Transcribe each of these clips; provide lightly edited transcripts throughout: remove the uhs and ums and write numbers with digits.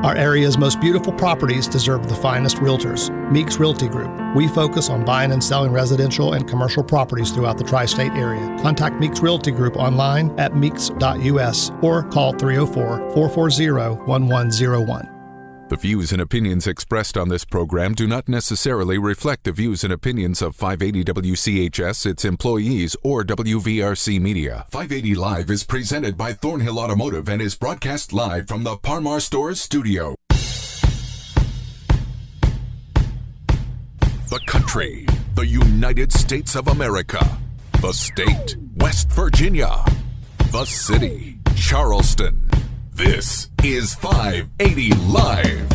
Our area's most beautiful properties deserve the finest realtors. Meeks Realty Group. We focus on buying and selling residential and commercial properties throughout the tri-state area. Contact Meeks Realty Group online at meeks.us or call 304-440-1101. The views and opinions expressed on this program do not necessarily reflect the views and opinions of 580 WCHS, its employees, or WVRC Media. 580 Live is presented by Thornhill Automotive and is broadcast live from the Par-Mar Stores studio. The country, the United States of America. The state, West Virginia. The city, Charleston. This is 580 Live.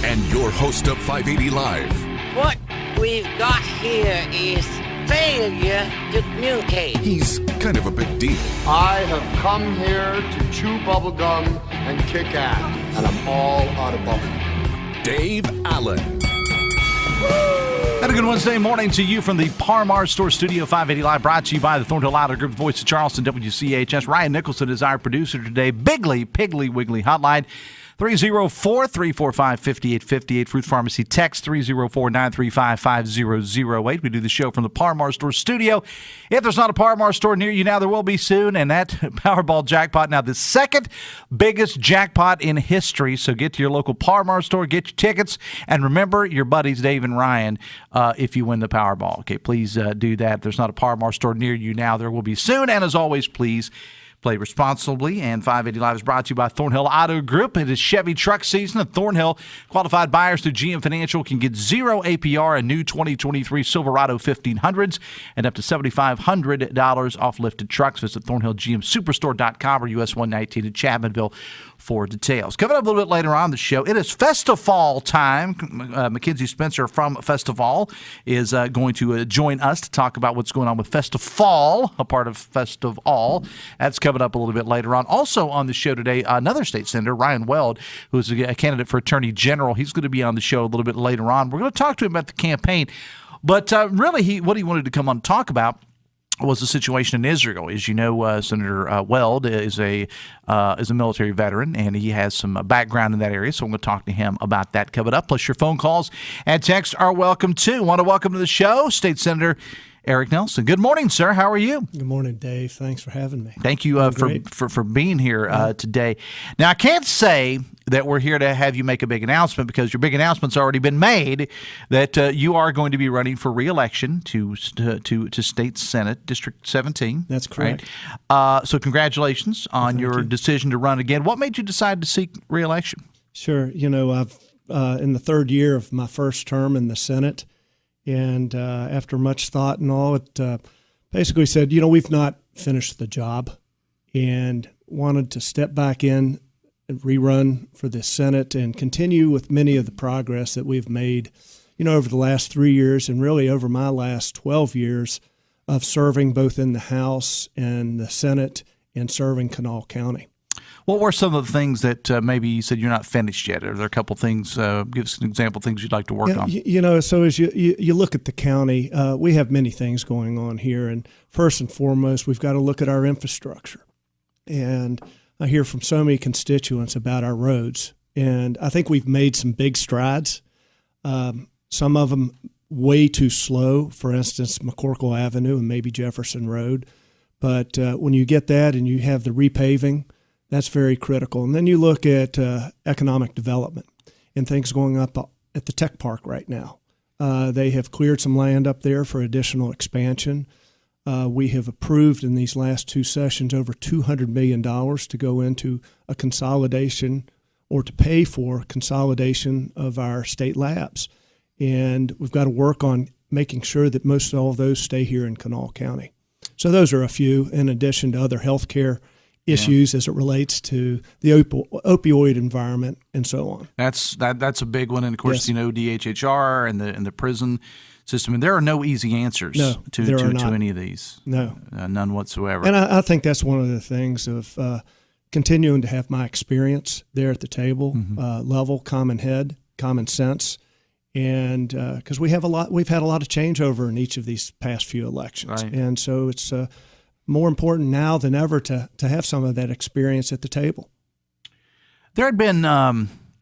And your host of 580 Live. What we've got here is failure to communicate. He's kind of a big deal. I have come here to chew bubblegum and kick ass, and I'm all out of bubblegum. Dave Allen. And a good Wednesday morning to you from the Par-Mar Store Studio, 580 Live, brought to you by the Thornhill Auto Group, Voice of Charleston, WCHS. Ryan Nicholson is our producer today. Bigly, Piggly, Wiggly Hotline, 304-345-5858. Fruit Pharmacy text 304-935-5008. We do the show from the Par-Mar Store Studio. If there's not a Par-Mar store near you now, there will be soon. And that Powerball jackpot, now the second biggest jackpot in history. So get to your local Par-Mar store, get your tickets, and remember your buddies Dave and Ryan if you win the Powerball. Okay, please do that. If there's not a Par-Mar store near you now, there will be soon. And as always, please play responsibly. And 580 Live is brought to you by Thornhill Auto Group. It is Chevy truck season at Thornhill. Qualified buyers through GM Financial can get 0 APR in new 2023 Silverado 1500s and up to $7,500 off lifted trucks. Visit ThornhillGMSuperstore.com or US 119 in Chapmanville for details. Coming up a little bit later on the show, it is FestivFALL time. Mackenzie Spencer from FestivFALL is going to join us to talk about what's going on with FestivFALL, a part of FestivFALL. That's coming up a little bit later on. Also on the show today, another state senator, Ryan Weld, who's a candidate for Attorney General. He's going to be on the show a little bit later on. We're going to talk to him about the campaign. But really, what he wanted to come on and talk about was the situation in Israel. As you know, Senator Weld is a military veteran, and he has some background in that area, so I'm going to talk to him about that coming up. Plus, your phone calls and texts are welcome, too. Want to welcome to the show State Senator Eric Nelson. Good morning, sir. How are you? Good morning, Dave. Thanks for having me. Thank you for being here today. Now, I can't say that we're here to have you make a big announcement because your big announcement's already been made that you are going to be running for re-election to State Senate, District 17. That's correct. Right? So congratulations on your decision to run again. What made you decide to seek re-election? Sure. You know, I've in the third year of my first term in the Senate, and after much thought and all, it basically said, you know, we've not finished the job and wanted to step back in and rerun for the Senate and continue with many of the progress that we've made, you know, over the last 3 years and really over my last 12 years of serving both in the House and the Senate and serving Kanawha County. What were some of the things that maybe you said you're not finished yet? Are there a couple things, give us an example of things you'd like to work on? You know, so as you look at the county, we have many things going on here. And first and foremost, we've got to look at our infrastructure. And I hear from so many constituents about our roads. And I think we've made some big strides. Some of them way too slow, for instance, McCorkle Avenue and maybe Jefferson Road. But when you get that and you have the repaving, that's very critical. And then you look at economic development and things going up at the tech park right now. They have cleared some land up there for additional expansion. We have approved in these last two sessions over $200 million to go into a consolidation or to pay for consolidation of our state labs. And we've got to work on making sure that most of all of those stay here in Kanawha County. So those are a few, in addition to other health care issues as it relates to the opioid environment and so on. That's a big one, and of course, yes. You know, DHHR and the prison system. And there are no easy answers to any of these. No, none whatsoever. And I think that's one of the things of continuing to have my experience there at the table, level, common head, common sense, and because we've had a lot of changeover in each of these past few elections, right. And so it's more important now than ever to have some of that experience at the table. There had been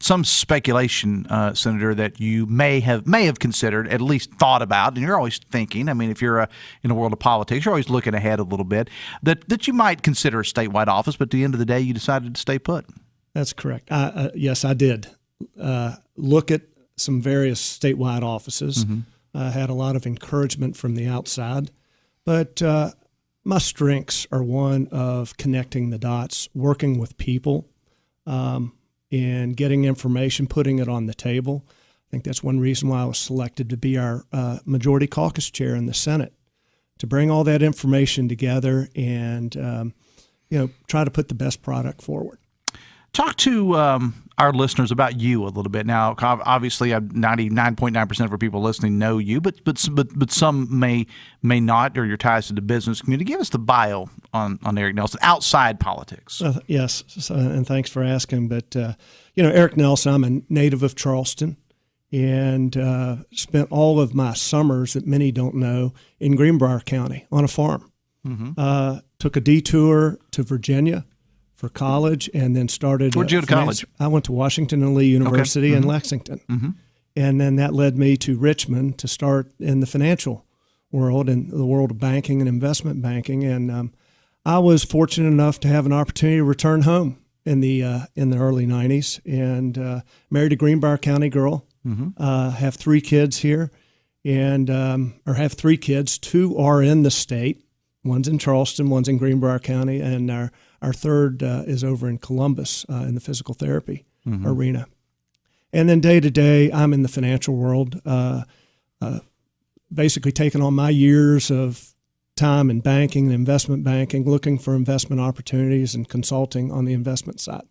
some speculation, Senator, that you may have considered, at least thought about, and you're always thinking. I mean, if you're in the world of politics, you're always looking ahead a little bit. That you might consider a statewide office, but at the end of the day, you decided to stay put. That's correct. Yes, I did look at some various statewide offices. Had a lot of encouragement from the outside, but my strengths are one of connecting the dots, working with people, and getting information, putting it on the table. I think that's one reason why I was selected to be our majority caucus chair in the Senate, to bring all that information together and try to put the best product forward. Talk to our listeners about you a little bit. Now, obviously, 99.9% of our people listening know you, but some may not, or your ties to the business community. Give us the bio on Eric Nelson outside politics. Yes, and thanks for asking. But Eric Nelson, I'm a native of Charleston, and spent all of my summers that many don't know in Greenbrier County on a farm. Took a detour to Virginia for college, and then started. Where'd you go to college? I went to Washington and Lee University in Lexington, and then that led me to Richmond to start in the financial world, in the world of banking and investment banking. And I was fortunate enough to have an opportunity to return home in the early '90s, and married a Greenbrier County girl. Have 3 kids here, and have 3 kids. 2 are in the state. One's in Charleston, one's in Greenbrier County, and our third is over in Columbus in the physical therapy arena. And then day to day, I'm in the financial world, basically taking on my years of time in banking and investment banking, looking for investment opportunities and consulting on the investment side.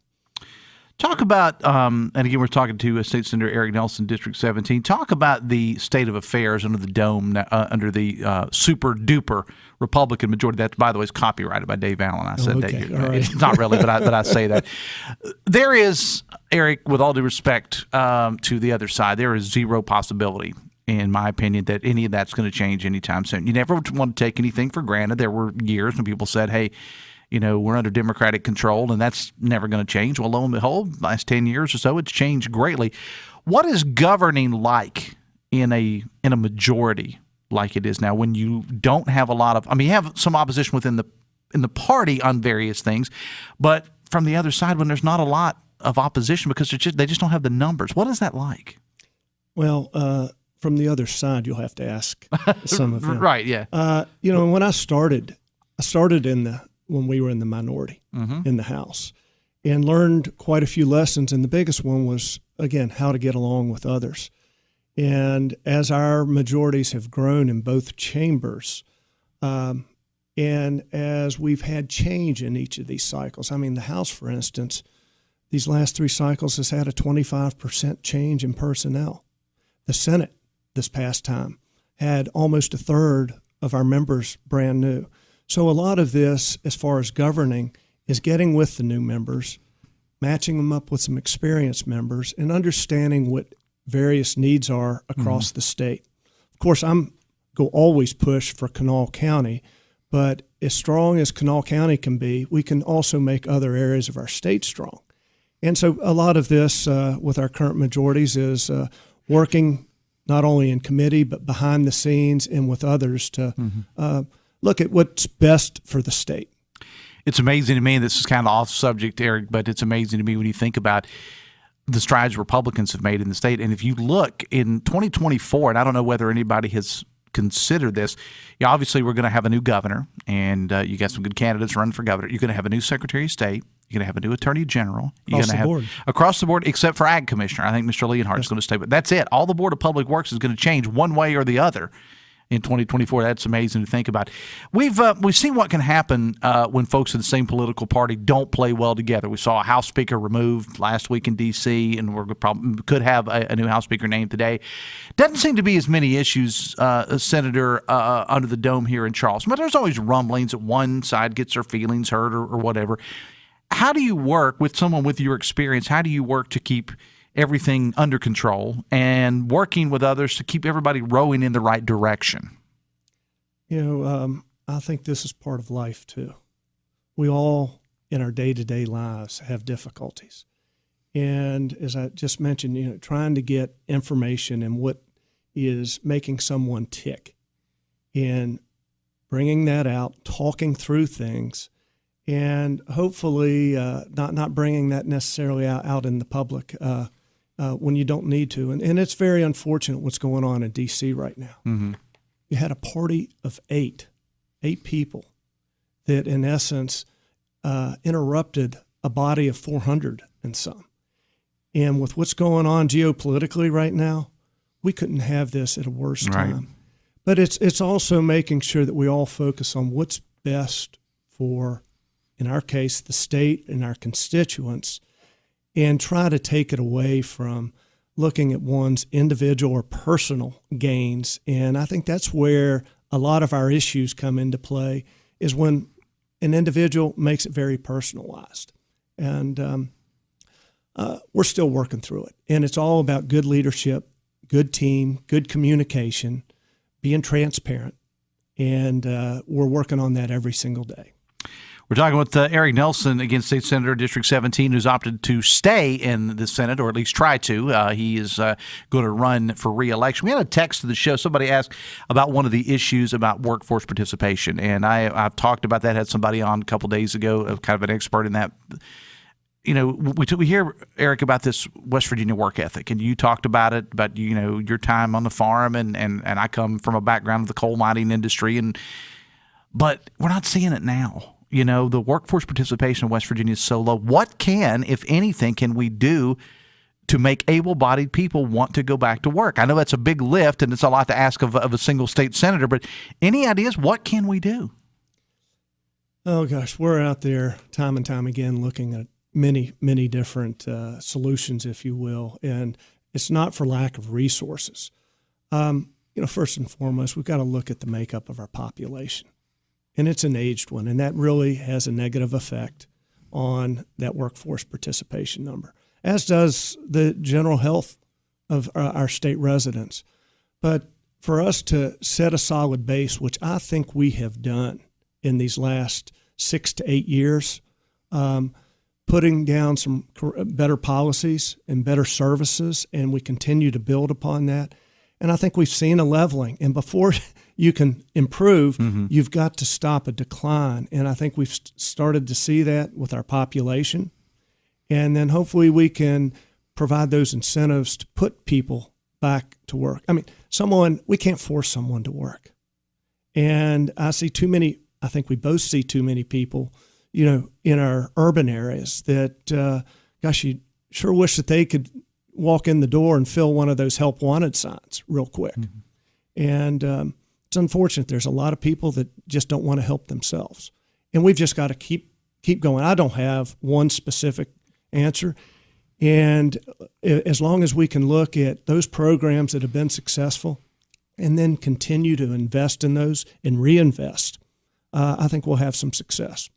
Talk about, and again, we're talking to State Senator Eric Nelson, District 17. Talk about the state of affairs under the dome, under the super duper Republican majority. That, by the way, is copyrighted by Dave Allen. I said that. Right. It's not really, but I say that. There is, Eric, with all due respect to the other side, there is zero possibility, in my opinion, that any of that's going to change anytime soon. You never want to take anything for granted. There were years when people said, hey, we're under Democratic control, and that's never going to change. Well, lo and behold, last 10 years or so, it's changed greatly. What is governing like in a majority like it is now, when you don't have a lot of? I mean, you have some opposition within the party on various things, but from the other side, when there's not a lot of opposition because they just don't have the numbers. What is that like? Well, from the other side, you'll have to ask some of them. Right? Yeah. When I started when we were in the minority in the House, and learned quite a few lessons. And the biggest one was, again, how to get along with others. And as our majorities have grown in both chambers, and as we've had change in each of these cycles, I mean, the House, for instance, these last 3 cycles has had a 25% change in personnel. The Senate this past time had almost a third of our members brand new. So a lot of this, as far as governing, is getting with the new members, matching them up with some experienced members, and understanding what various needs are across the state. Of course, go always push for Kanawha County, but as strong as Kanawha County can be, we can also make other areas of our state strong. And so a lot of this with our current majorities is working not only in committee, but behind the scenes and with others to look at what's best for the state. It's amazing to me, this is kind of off subject, Eric, but it's amazing to me when you think about the strides Republicans have made in the state. And if you look in 2024, and I don't know whether anybody has considered this, obviously we're going to have a new governor, and you got some good candidates running for governor. You're going to have a new Secretary of State. You're going to have a new Attorney General. Across the board, except for Ag Commissioner. I think Mr. Leonhardt is going to stay. But that's it. All the Board of Public Works is going to change one way or the other in 2024. That's amazing to think about. We've seen what can happen when folks in the same political party don't play well together. We saw a House Speaker removed last week in D.C., and we could have a new House Speaker named today. Doesn't seem to be as many issues, Senator, under the dome here in Charleston. But there's always rumblings that one side gets their feelings hurt or whatever. How do you work with someone with your experience? How do you work to keep everything under control and working with others to keep everybody rowing in the right direction? I think this is part of life too. We all in our day-to-day lives have difficulties. And as I just mentioned, trying to get information and what is making someone tick, and bringing that out, talking through things, and hopefully not bringing that necessarily out in the public when you don't need to. And it's very unfortunate what's going on in D.C. right now. Mm-hmm. You had a party of eight people that, in essence, interrupted a body of 400 and some. And with what's going on geopolitically right now, we couldn't have this at a worse time. But it's also making sure that we all focus on what's best for, in our case, the state and our constituents, and try to take it away from looking at one's individual or personal gains. And I think that's where a lot of our issues come into play, is when an individual makes it very personalized. And we're still working through it. And it's all about good leadership, good team, good communication, being transparent. And we're working on that every single day. We're talking with Eric Nelson, again, State Senator, District 17, who's opted to stay in the Senate, or at least try to. He is going to run for re-election. We had a text to the show. Somebody asked about one of the issues about workforce participation, and I've talked about that. Had somebody on a couple days ago, kind of an expert in that. We hear, Eric, about this West Virginia work ethic, and you talked about it, about your time on the farm, and I come from a background of the coal mining industry, but we're not seeing it now. The workforce participation in West Virginia is so low. What can, if anything, can we do to make able-bodied people want to go back to work? I know that's a big lift, and it's a lot to ask of a single state senator, but any ideas? What can we do? Oh, gosh, we're out there time and time again looking at many, many different solutions, if you will, and it's not for lack of resources. First and foremost, we've got to look at the makeup of our population. And it's an aged one, and that really has a negative effect on that workforce participation number, as does the general health of our state residents. But for us to set a solid base, which I think we have done in these last 6 to 8 years, putting down some better policies and better services, and we continue to build upon that. And I think we've seen a leveling. And before you can improve, you've got to stop a decline. And I think we've started to see that with our population. And then hopefully we can provide those incentives to put people back to work. I mean, we can't force someone to work. And I think we both see too many people, in our urban areas that, you sure wish that they could walk in the door and fill one of those help wanted signs real quick. And it's unfortunate. There's a lot of people that just don't want to help themselves. And we've just got to keep going. I don't have one specific answer. And as long as we can look at those programs that have been successful and then continue to invest in those and reinvest, I think we'll have some success.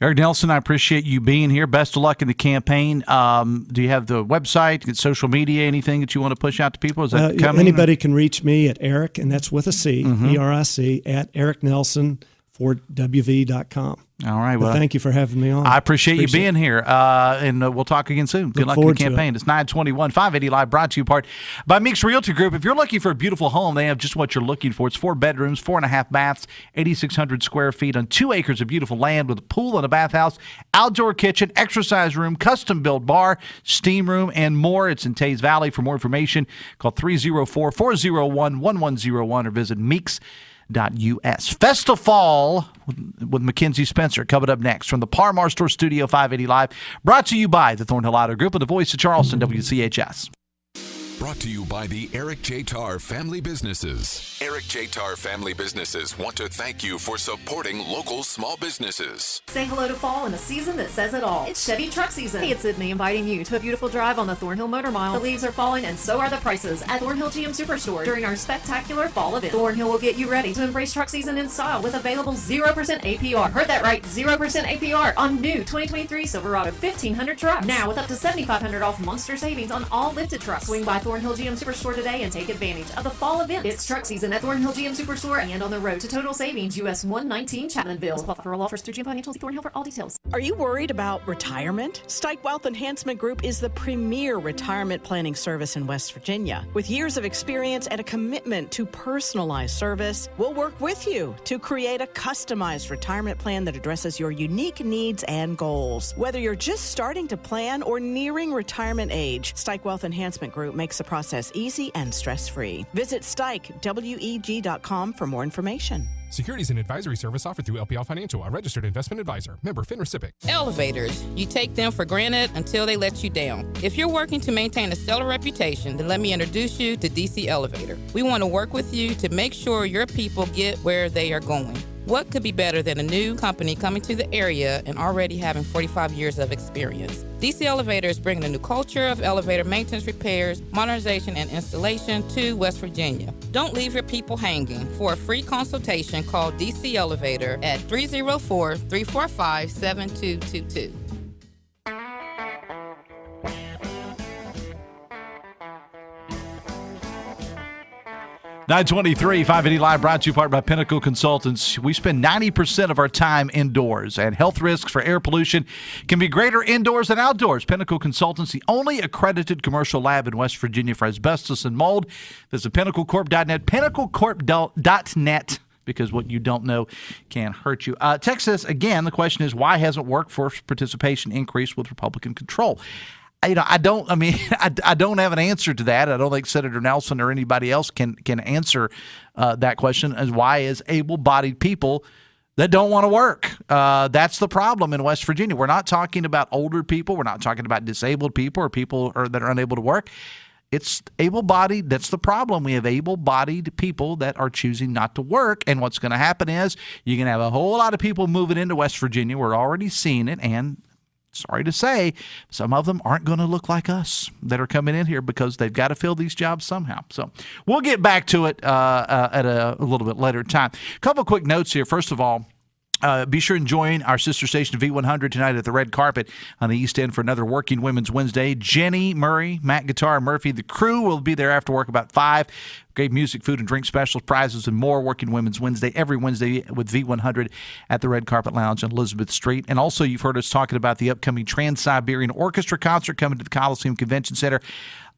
Eric Nelson, I appreciate you being here. Best of luck in the campaign. Do you have the website, social media, anything that you want to push out to people? Is that coming? Anybody can reach me at Eric, and that's with a C, ERIC, at ericnelsonforwv.com. All right. Well, thank you for having me on. I appreciate you being here, and we'll talk again soon. Good luck in the campaign. It's 921 580 Live, brought to you part by Meeks Realty Group. If you're looking for a beautiful home, they have just what you're looking for. It's 4 bedrooms, 4.5 baths, 8,600 square feet on 2 acres of beautiful land with a pool and a bathhouse, outdoor kitchen, exercise room, custom-built bar, steam room, and more. It's in Tays Valley. For more information, call 304-401-1101 or visit Meeks.us. FestivFALL with Mackenzie Spencer coming up next from the Parmar Store Studio 580 Live, brought to you by the Thornhill Auto Group and the voice of Charleston, WCHS. Brought to you by the Eric J. Tarr Family Businesses. Eric J. Tarr Family Businesses want to thank you for supporting local small businesses. Say hello to fall in a season that says it all. It's Chevy truck season. Hey, it's Sydney inviting you to a beautiful drive on the Thornhill Motor Mile. The leaves are falling and so are the prices at Thornhill GM Superstore during our spectacular fall event. Thornhill will get you ready to embrace truck season in style with available 0% APR. Heard that right, 0% APR on new 2023 Silverado 1500 trucks. Now with up to $7,500 off monster savings on all lifted trucks. Swing by Thornhill GM Superstore today and take advantage of the fall event. It's truck season at Thornhill GM Superstore and on the road to total savings, US 119 Chapmanville. For all offers through GM Financial, see Thornhill for all details. Are you worried about retirement? Stike Wealth Enhancement Group is the premier retirement planning service in West Virginia. With years of experience and a commitment to personalized service, we'll work with you to create a customized retirement plan that addresses your unique needs and goals. Whether you're just starting to plan or nearing retirement age, Stike Wealth Enhancement Group makes the process easy and stress-free. Visit StikeWEG.com for more information. Securities and advisory service offered through LPL Financial, a registered investment advisor. Member FINRA SIPC. Elevators. You take them for granted until they let you down. If you're working to maintain a stellar reputation, then let me introduce you to DC Elevator. We want to work with you to make sure your people get where they are going. What could be better than a new company coming to the area and already having 45 years of experience? DC Elevator is bringing a new culture of elevator maintenance, repairs, modernization, and installation to West Virginia. Don't leave your people hanging. For a free consultation, call DC Elevator at 304-345-7222. 923, 580 Live, brought to you part by Pinnacle Consultants. We spend 90% of our time indoors, and health risks for air pollution can be greater indoors than outdoors. Pinnacle Consultants, the only accredited commercial lab in West Virginia for asbestos and mold. Visit pinnaclecorp.net, pinnaclecorp.net, because what you don't know can hurt you. Texas, again, the question is, why hasn't workforce participation increased with Republican control? I don't have an answer to that. I don't think Senator Nelson or anybody else can answer that question, as why is able-bodied people that don't want to work. That's the problem in West Virginia. We're not talking about older people. We're not talking about disabled people or people that are unable to work. It's able-bodied. That's the problem. We have able-bodied people that are choosing not to work. And what's going to happen is you're going to have a whole lot of people moving into West Virginia. We're already seeing it, and sorry to say, some of them aren't going to look like us that are coming in here because they've got to fill these jobs somehow. So we'll get back to it at a little bit later time. A couple of quick notes here. First of all, be sure and join our sister station V100 tonight at the red carpet on the East End for another Working Women's Wednesday. Jenny, Murray, Matt Guitar, Murphy, the crew will be there after work about 5. Great music, food, and drink specials, prizes, and more. Working Women's Wednesday every Wednesday with V100 at the Red Carpet Lounge on Elizabeth Street. And also, you've heard us talking about the upcoming Trans-Siberian Orchestra concert coming to the Coliseum Convention Center.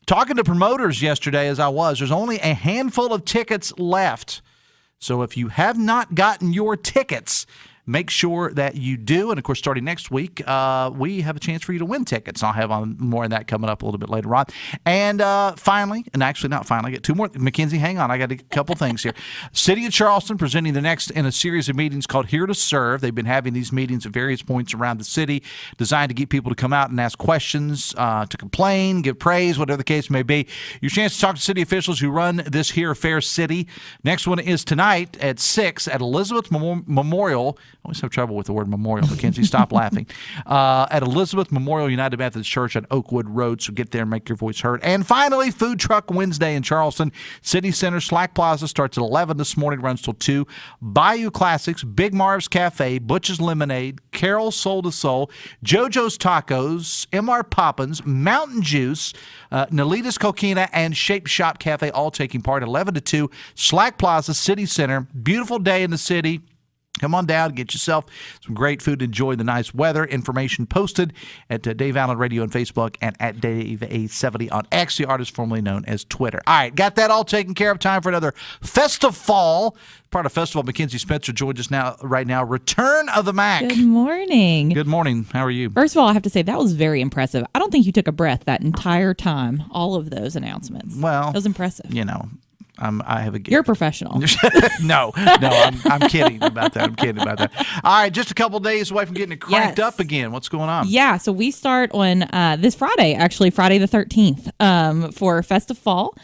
Talking to promoters yesterday, as I was, there's only a handful of tickets left. So if you have not gotten your tickets, make sure that you do. And, of course, starting next week, we have a chance for you to win tickets. I'll have on more of that coming up a little bit later on. And finally, and actually not finally, I get two more. Mackenzie, hang on. I got a couple things here. City of Charleston presenting the next in a series of meetings called Here to Serve. They've been having these meetings at various points around the city designed to get people to come out and ask questions, to complain, give praise, whatever the case may be. Your chance to talk to city officials who run this here fair city. Next one is tonight at 6 at Elizabeth Memorial. I always have trouble with the word memorial. Mackenzie, stop laughing. At Elizabeth Memorial United Methodist Church on Oakwood Road. So get there and make your voice heard. And finally, Food Truck Wednesday in Charleston. City Center, Slack Plaza starts at 11 this morning, runs till 2. Bayou Classics, Big Marv's Cafe, Butch's Lemonade, Carol's Soul to Soul, JoJo's Tacos, MR Poppins, Mountain Juice, Nolita's Coquina, and Shape Shop Cafe all taking part at 11 to 2. Slack Plaza, City Center. Beautiful day in the city. Come on down, get yourself some great food, enjoy the nice weather. Information posted at Dave Allen Radio on Facebook and at Dave A70 on X, the artist formerly known as Twitter. All right, got that all taken care of. Time for another FestivFALL. Part of Festival. Mackenzie Spencer joins us right now. Return of the Mac. Good morning. Good morning. How are you? First of all, I have to say that was very impressive. I don't think you took a breath that entire time, all of those announcements. Well, it was impressive. You know, I have a gift. You're a professional. No, I'm kidding about that. All right, just a couple days away from getting it cranked up again. What's going on? Yeah, so we start on this Friday, actually, Friday the 13th, for FestivFALL.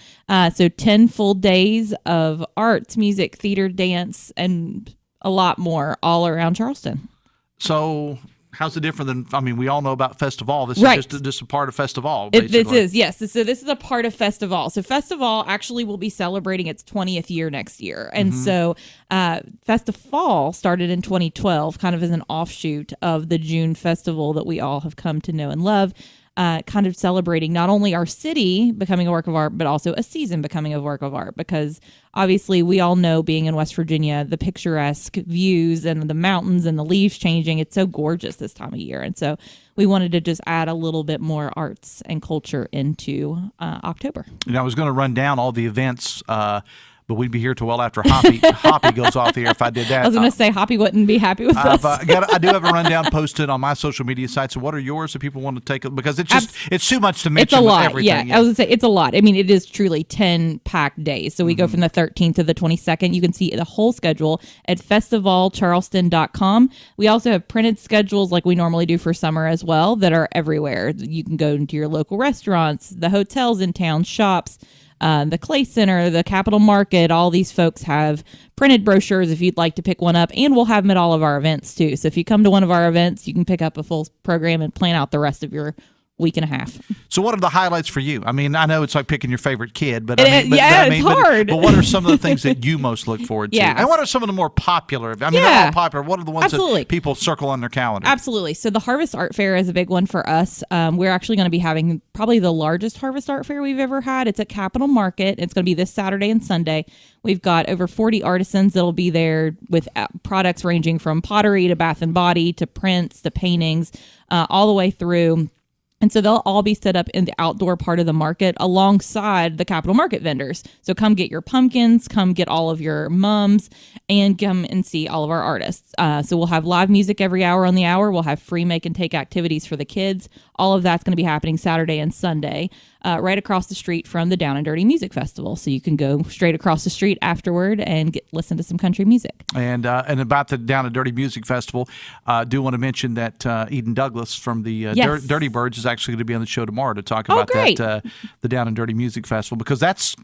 So 10 full days of arts, music, theater, dance, and a lot more all around Charleston. So how's it different than, I mean, we all know about FestivFALL. This is just a part of FestivFALll, basically. This is, yes. So this is a part of FestivFALL. So FestivFALL actually will be celebrating its 20th year next year. And so FestivFALL started in 2012, kind of as an offshoot of the June festival that we all have come to know and love. kind of celebrating not only our city becoming a work of art, but also a season becoming a work of art. Because obviously we all know, being in West Virginia, the picturesque views and the mountains and the leaves changing. It's so gorgeous this time of year. And so we wanted to just add a little bit more arts and culture into October. And I was going to run down all the events, but we'd be here till well after Hoppy goes off the air if I did that. I was going to say Hoppy wouldn't be happy with us. I do have a rundown posted on my social media sites. So what are yours if people want to take it? Because it's too much to mention. It's a lot. Everything. Yeah, I was going to say it's a lot. I mean, it is truly 10 packed days. So we go from the 13th to the 22nd. You can see the whole schedule at FestivFALLCharleston.com. We also have printed schedules like we normally do for summer as well that are everywhere. You can go into your local restaurants, the hotels in town, shops, the Clay Center, the Capitol Market. All these folks have printed brochures if you'd like to pick one up, and we'll have them at all of our events too. So if you come to one of our events, you can pick up a full program and plan out the rest of your week and a half. So what are the highlights for you? I mean, I know it's like picking your favorite kid, but it's hard. But what are some of the things that you most look forward to? Yeah. And what are some of the more popular? I mean, they're all popular. What are the ones that people circle on their calendar? Absolutely. So the Harvest Art Fair is a big one for us. We're actually going to be having probably the largest Harvest Art Fair we've ever had. It's at Capitol Market. It's going to be this Saturday and Sunday. We've got over 40 artisans that'll be there with products ranging from pottery to bath and body to prints to paintings, all the way through. And so they'll all be set up in the outdoor part of the market alongside the Capitol Market vendors. So come get your pumpkins, come get all of your mums, and come and see all of our artists. So we'll have live music every hour on the hour. We'll have free make and take activities for the kids. All of that's going to be happening Saturday and Sunday, right across the street from the Down and Dirty Music Festival. So you can go straight across the street afterward and listen to some country music. And about the Down and Dirty Music Festival, do want to mention that Eden Douglas from the Dirty Birds is actually going to be on the show tomorrow to talk about that, the Down and Dirty Music Festival, because that's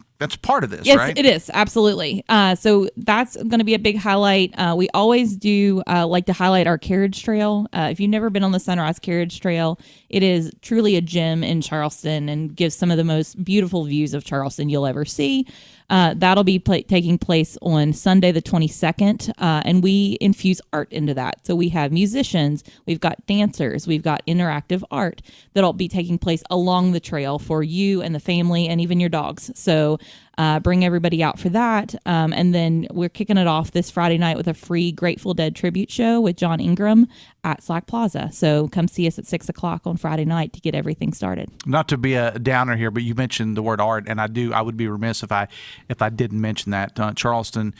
part of this, right? Yes, it is. Absolutely. So that's going to be a big highlight. We always do like to highlight our carriage trail. If you've never been on the Sunrise Carriage Trail, it is truly a gem in Charleston and gives some of the most beautiful views of Charleston you'll ever see. That'll be taking place on Sunday the 22nd, and we infuse art into that. So we have musicians, we've got dancers, we've got interactive art that'll be taking place along the trail for you and the family and even your dogs. So bring everybody out for that. And then we're kicking it off this Friday night with a free Grateful Dead tribute show with John Ingram at Slack Plaza. So come see us at 6 o'clock on Friday night to get everything started. Not to be a downer here, but you mentioned the word art, and I would be remiss if I didn't mention that. Charleston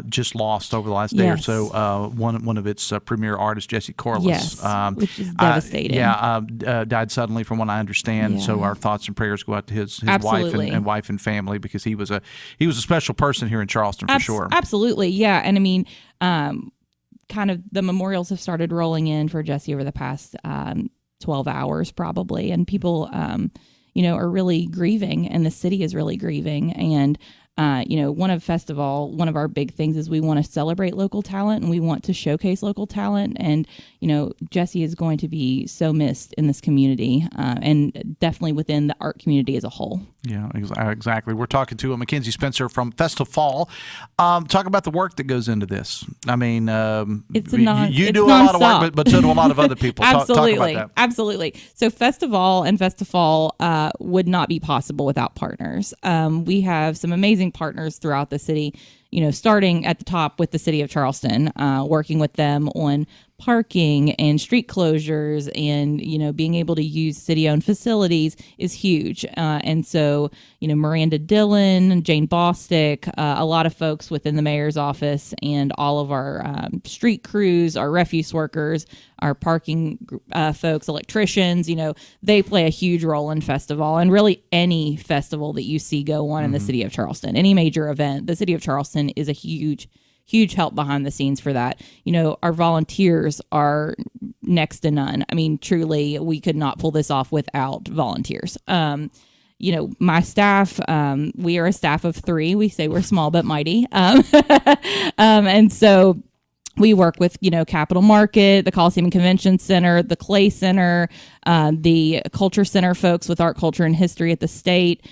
just lost over the last day or so one of its premier artists, Jesse Corliss. Yes, which is devastating. Died suddenly from what I understand. So our thoughts and prayers go out to his wife and family, because he was a special person here in Charleston for sure. Absolutely, yeah. And I mean, kind of the memorials have started rolling in for Jesse over the past 12 hours probably, and people are really grieving, and the city is really grieving. And one of our big things is we want to celebrate local talent, and we want to showcase local talent. And, Jesse is going to be so missed in this community, and definitely within the art community as a whole. Yeah, exactly. We're talking to Mackenzie Spencer from FestivFALL. Talk about the work that goes into this. I mean, you do a lot of work, but so do a lot of other people. Absolutely. Talk about that. Absolutely. So FestivFALL and FestivFALL would not be possible without partners. We have some amazing partners throughout the city, starting at the top with the city of Charleston, working with them on parking and street closures, and being able to use city-owned facilities is huge. And so Miranda Dillon, Jane Bostick, a lot of folks within the mayor's office, and all of our street crews, our refuse workers, our parking folks, electricians, they play a huge role in FestivFALL, and really any festival that you see go on in the city of Charleston, any major event. The city of Charleston is a huge help behind the scenes for that. Our volunteers are next to none. I mean, truly, we could not pull this off without volunteers. My staff, we are a staff of 3. We say we're small but mighty. And so we work with, Capitol Market, the Coliseum and Convention Center, the Clay Center, the Culture Center folks with Art, Culture, and History at the state.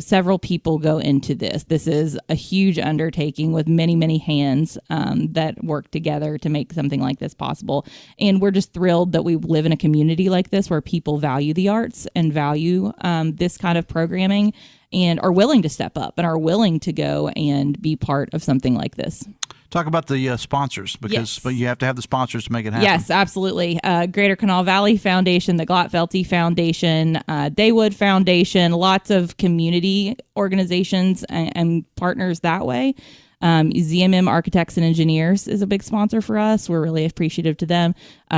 Several people go into this. This is a huge undertaking with many, many hands that work together to make something like this possible. And we're just thrilled that we live in a community like this where people value the arts and value this kind of programming and are willing to step up and are willing to go and be part of something like this. Talk about the sponsors, because you have to have the sponsors to make it happen. Yes, absolutely. Greater Kanawha Valley Foundation, the Glotfelty Foundation, Daywood Foundation, lots of community organizations and partners that way. ZMM Architects and Engineers is a big sponsor for us. We're really appreciative to them.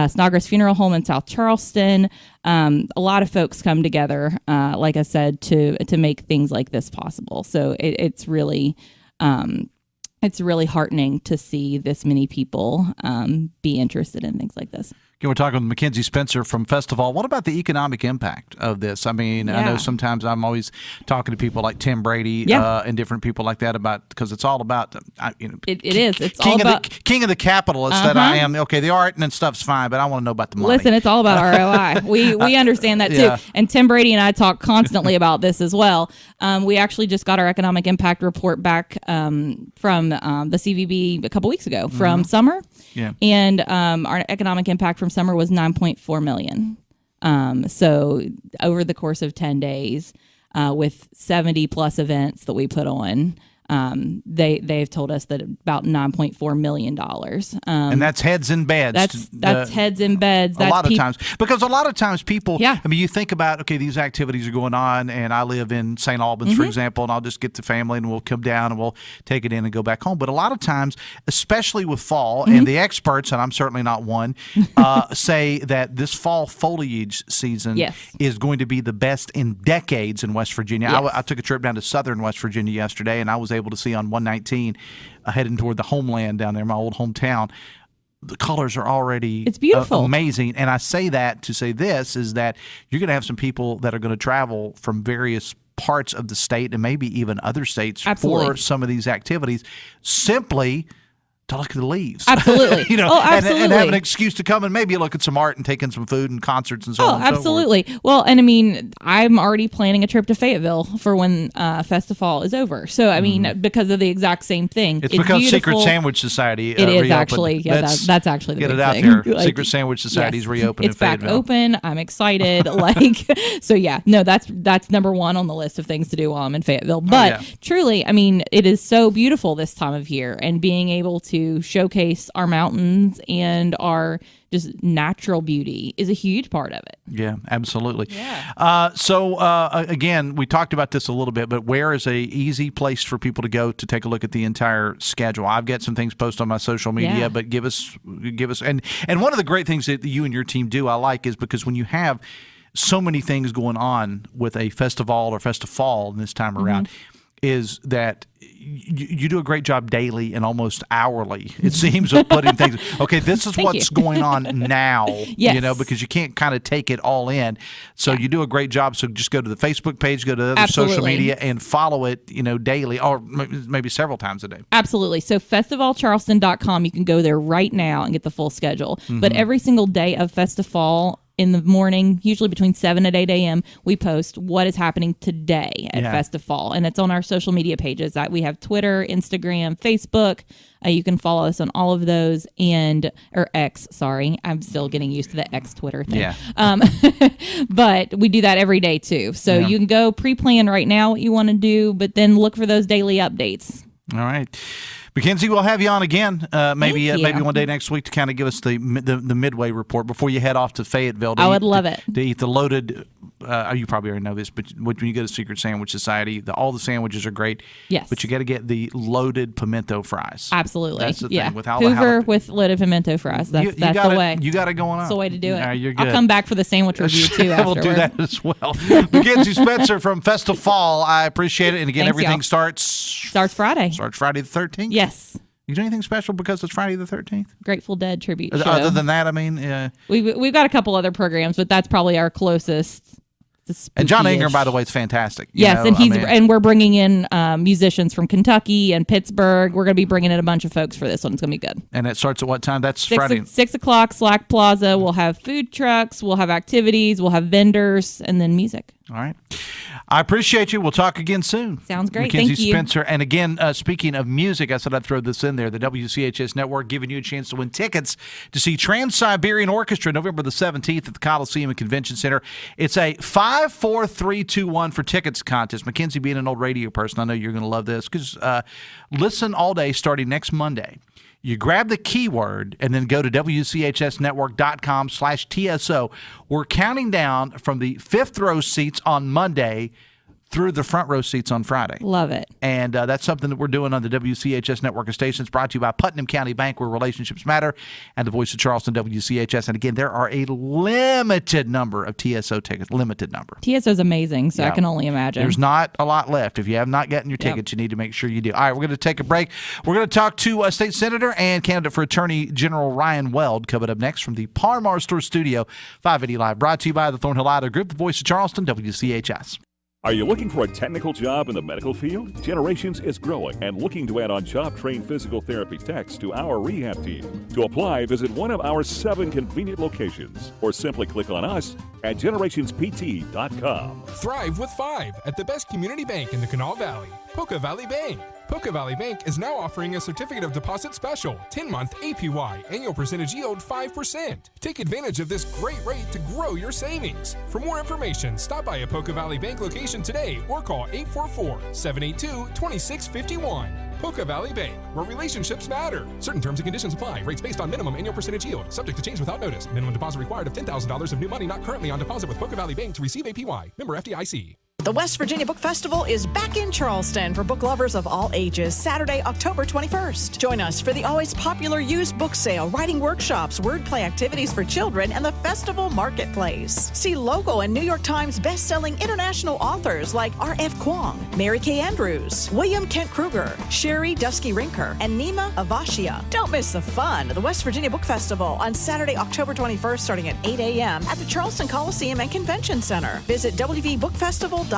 Snodgrass Funeral Home in South Charleston. A lot of folks come together, like I said, to make things like this possible. So it's really heartening to see this many people be interested in things like this. Okay, we're talking with Mackenzie Spencer from FestivFALL. What about the economic impact of this? I mean, I know sometimes I'm always talking to people like Tim Brady and different people like that because it's all about, it is. It's king all about king of the capitalist that I am. Okay, the art and stuff's fine, but I want to know about the money. Listen, it's all about ROI. We understand that too. Yeah. And Tim Brady and I talk constantly about this as well. We actually just got our economic impact report back from the CVB a couple weeks ago from summer. Yeah. And our economic impact from summer was $9.4 million. So over the course of 10 days, with 70 plus events that we put on, they've told us that about $9.4 million. And that's heads in beds. That's heads in beds. A lot of times people, Yeah. I mean, you think about, okay, these activities are going on, and I live in St. Albans, for example, and I'll just get the family and we'll come down and we'll take it in and go back home. But a lot of times, especially with fall, and the experts, and I'm certainly not one, say that this fall foliage season is going to be the best in decades in West Virginia. Yes. I took a trip down to southern West Virginia yesterday, and I was able to see on 119 heading toward the homeland down there, my old hometown. The colors are already it's beautiful. Amazing. And I say that to say this is that you're going to have some people that are going to travel from various parts of the state and maybe even other states for some of these activities simply to look at the leaves. Absolutely. Absolutely. And have an excuse to come and maybe look at some art and take in some food and concerts and so on. Absolutely. So forth. Well, and I mean, I'm already planning a trip to Fayetteville for when FestivFALL is over. So, I mean, because of the exact same thing. It's because beautiful. Secret Sandwich Society It is reopened. actually. Yeah, that's actually the get big it out thing. there. Secret Sandwich Society's reopened in It's back Fayetteville. open. I'm excited. That's number one on the list of things to do while I'm in Fayetteville. But truly, I mean, it is so beautiful this time of year, and being able to showcase our mountains and our just natural beauty is a huge part of it. Yeah, absolutely. Yeah. Again, we talked about this a little bit, but where is a easy place for people to go to take a look at the entire schedule? I've got some things posted on my social media, but give us, and one of the great things that you and your team do, I like, is because when you have so many things going on with a festival or FestivFALL this time around, is that you do a great job daily and almost hourly, it seems, of putting things. Okay, this is what's going on now, because you can't kind of take it all in. So you do a great job. So just go to the Facebook page, go to the other social media, and follow it, daily, or maybe several times a day. Absolutely. So festivalcharleston.com, you can go there right now and get the full schedule. But every single day of FestivFALL, in the morning, usually between 7 and 8 a.m., we post what is happening today at FestivFALL. And it's on our social media pages. We have Twitter, Instagram, Facebook. You can follow us on all of those, or X, sorry. I'm still getting used to the X Twitter thing. Yeah. But we do that every day too. So you can go pre-plan right now what you want to do, but then look for those daily updates. All right. Mackenzie, we'll have you on again, maybe one day next week to kind of give us the midway report before you head off to Fayetteville. I would love it. To eat the loaded, you probably already know this, but when you go to Secret Sandwich Society, all the sandwiches are great. Yes. But you got to get the loaded pimento fries. Absolutely. That's the thing. With Hoover with loaded pimento fries. That's the way. You got it going on. That's the way to do it. You're good. I'll come back for the sandwich review too afterward. We'll do that as well. Mackenzie Spencer from FestivFALL. I appreciate it. And again, everything starts Friday. Starts Friday the 13th? Yes. You do anything special because it's Friday the 13th? Grateful Dead tribute show. Other than that, I mean... We've got a couple other programs, but that's probably our closest. And John Ingram, by the way, is fantastic. Yes, and we're bringing in musicians from Kentucky and Pittsburgh. We're going to be bringing in a bunch of folks for this one. It's going to be good. And it starts at what time? That's Friday. 6 o'clock, Slack Plaza. We'll have food trucks. We'll have activities. We'll have vendors, and then music. All right. I appreciate you. We'll talk again soon. Sounds great. Mackenzie Thank you. Spencer. And again, speaking of music, I said I'd throw this in there. The WCHS Network giving you a chance to win tickets to see Trans-Siberian Orchestra November the 17th at the Coliseum and Convention Center. It's a 5, 4, 3, 2, 1 for tickets contest. Mackenzie, being an old radio person, I know you're going to love this because listen all day starting next Monday. You grab the keyword and then go to WCHSnetwork.com/TSO. We're counting down from the fifth row seats on Monday through the front row seats on Friday. Love it. And that's something that we're doing on the WCHS network of stations, brought to you by Putnam County Bank, where relationships matter, and the voice of Charleston, WCHS. And again, there are a limited number of TSO tickets, limited number. TSO is amazing, so Yeah. I can only imagine. There's not a lot left. If you have not gotten your tickets, you need to make sure you do. All right, we're going to take a break. We're going to talk to State Senator and candidate for Attorney General Ryan Weld coming up next from the Par Store Studio, 580 Live, brought to you by the Thornhill Auto Group, the voice of Charleston, WCHS. Are you looking for a technical job in the medical field? Generations is growing and looking to add on job-trained physical therapy techs to our rehab team. To apply, visit one of our 7 convenient locations or simply click on us at generationspt.com. Thrive with 5 at the best community bank in the Kanawha Valley, Poca Valley Bank. Poca Valley Bank is now offering a certificate of deposit special, 10-month APY, annual percentage yield 5%. Take advantage of this great rate to grow your savings. For more information, stop by a Poca Valley Bank location today or call 844-782-2651. Poca Valley Bank, where relationships matter. Certain terms and conditions apply. Rates based on minimum annual percentage yield. Subject to change without notice. Minimum deposit required of $10,000 of new money not currently on deposit with Poca Valley Bank to receive APY. Member FDIC. The West Virginia Book Festival is back in Charleston for book lovers of all ages, Saturday, October 21st. Join us for the always popular used book sale, writing workshops, wordplay activities for children, and the festival marketplace. See local and New York Times best-selling international authors like R.F. Kuang, Mary Kay Andrews, William Kent Kruger, Sherry Dusky Rinker, and Nima Avashia. Don't miss the fun of the West Virginia Book Festival on Saturday, October 21st, starting at 8 a.m. at the Charleston Coliseum and Convention Center. Visit wvbookfestival.org.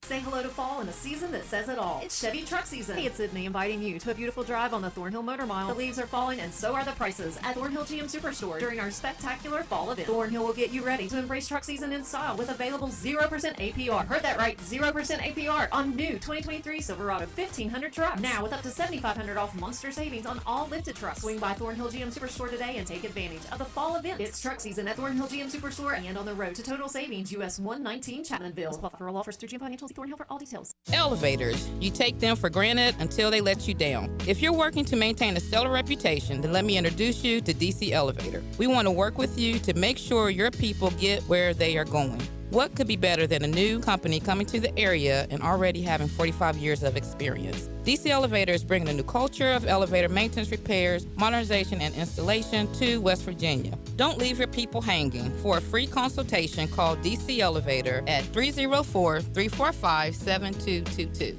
Say hello to fall in a season that says it all. It's Chevy truck season. Hey, it's Sydney inviting you to a beautiful drive on the Thornhill Motor Mile. The leaves are falling and so are the prices at Thornhill GM Superstore during our spectacular fall event. Thornhill will get you ready to embrace truck season in style with available 0% APR. Heard that right, 0% APR on new 2023 Silverado 1500 trucks. Now with up to $7,500 off monster savings on all lifted trucks. Swing by Thornhill GM Superstore today and take advantage of the fall event. It's truck season at Thornhill GM Superstore and on the road to total savings US 119 Chapmanville. For all offers through GM Financial, see Thornhill for all details. Elevators. You take them for granted until they let you down. If you're working to maintain a stellar reputation, then let me introduce you to DC Elevator. We want to work with you to make sure your people get where they are going. What could be better than a new company coming to the area and already having 45 years of experience? DC Elevator is bringing a new culture of elevator maintenance, repairs, modernization, and installation to West Virginia. Don't leave your people hanging. For a free consultation, call DC Elevator at 304-345-7222.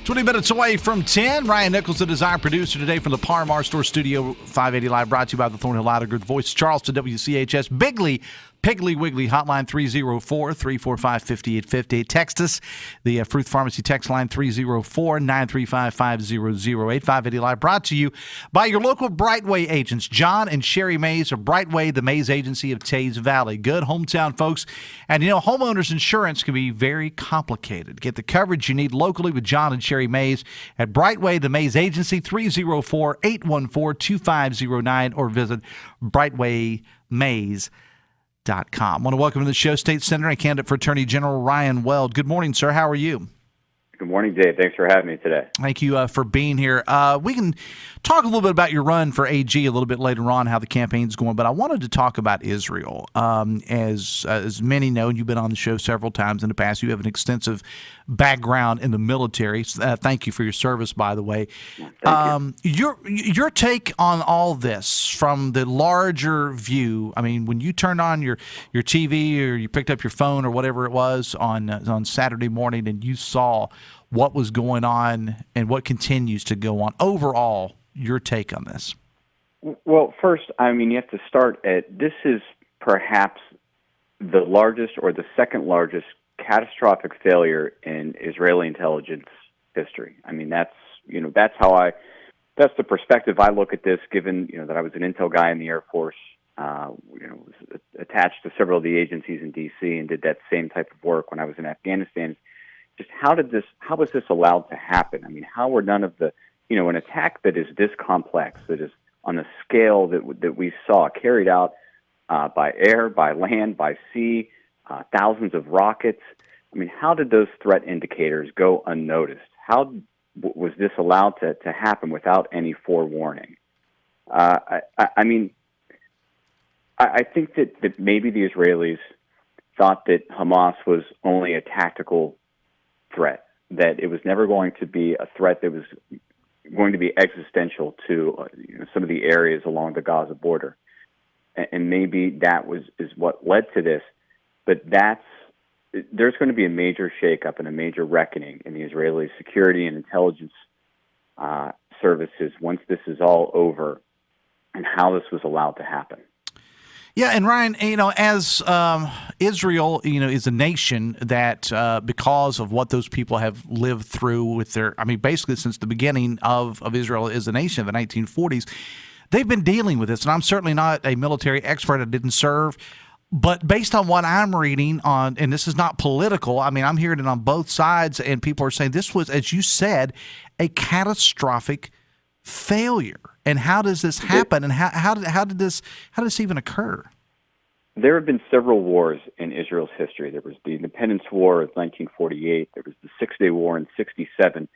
20 minutes away from 10. Ryan Nichols is our producer today from the Par Store Studio, 580 Live, brought to you by the Thornhill Auto Group, voice of Charleston, WCHS. Bigly, Piggly Wiggly hotline 304-345-5858. Text us, the Fruth Pharmacy text line 304-935-5008. 580 Live, brought to you by your local Brightway agents, John and Sherry Mays of Brightway, the Mays agency of Tays Valley. Good hometown folks. And you know, homeowners insurance can be very complicated. Get the coverage you need locally with John and Sherry Mays at Brightway, the Mays agency, 304-814-2509, or visit brightwaymays.com. I want to welcome to the show State Senator and candidate for Attorney General Ryan Weld. Good morning, sir. How are you? Good morning, Dave. Thanks for having me today. Thank you for being here. We can talk a little bit about your run for AG a little bit later on, how the campaign's going, but I wanted to talk about Israel. As many know, you've been on the show several times in the past. You have an extensive background in the military. Thank you for your service, by the way. Your take on all this from the larger view. I mean, when you turned on your TV or you picked up your phone or whatever it was on Saturday morning and you saw what was going on and what continues to go on, overall, your take on this. Well, first, I mean, you have to start at, this is perhaps the largest or the second largest catastrophic failure in Israeli intelligence history. I mean, that's the perspective I look at this, given, that I was an intel guy in the Air Force. was attached to several of the agencies in D.C. and did that same type of work when I was in Afghanistan. Just how was this allowed to happen? I mean, how were none of the, an attack that is this complex, that is on the scale that we saw carried out by air, by land, by sea, thousands of rockets. I mean, how did those threat indicators go unnoticed? How was this allowed to happen without any forewarning? I think that maybe the Israelis thought that Hamas was only a tactical threat, that it was never going to be a threat that was going to be existential to some of the areas along the Gaza border. And maybe that is what led to this. But there's going to be a major shakeup and a major reckoning in the Israeli security and intelligence services once this is all over, and how this was allowed to happen. Yeah, and Ryan, as Israel, is a nation that because of what those people have lived through with basically since the beginning of Israel as a nation in the 1940s, they've been dealing with this. And I'm certainly not a military expert. I didn't serve. But based on what I'm reading on, and this is not political, I'm hearing it on both sides, and people are saying this was, as you said, a catastrophic failure. And how does this happen? And how did this even occur? There have been several wars in Israel's history. There was the Independence War of 1948. There was the Six-Day War in 1967.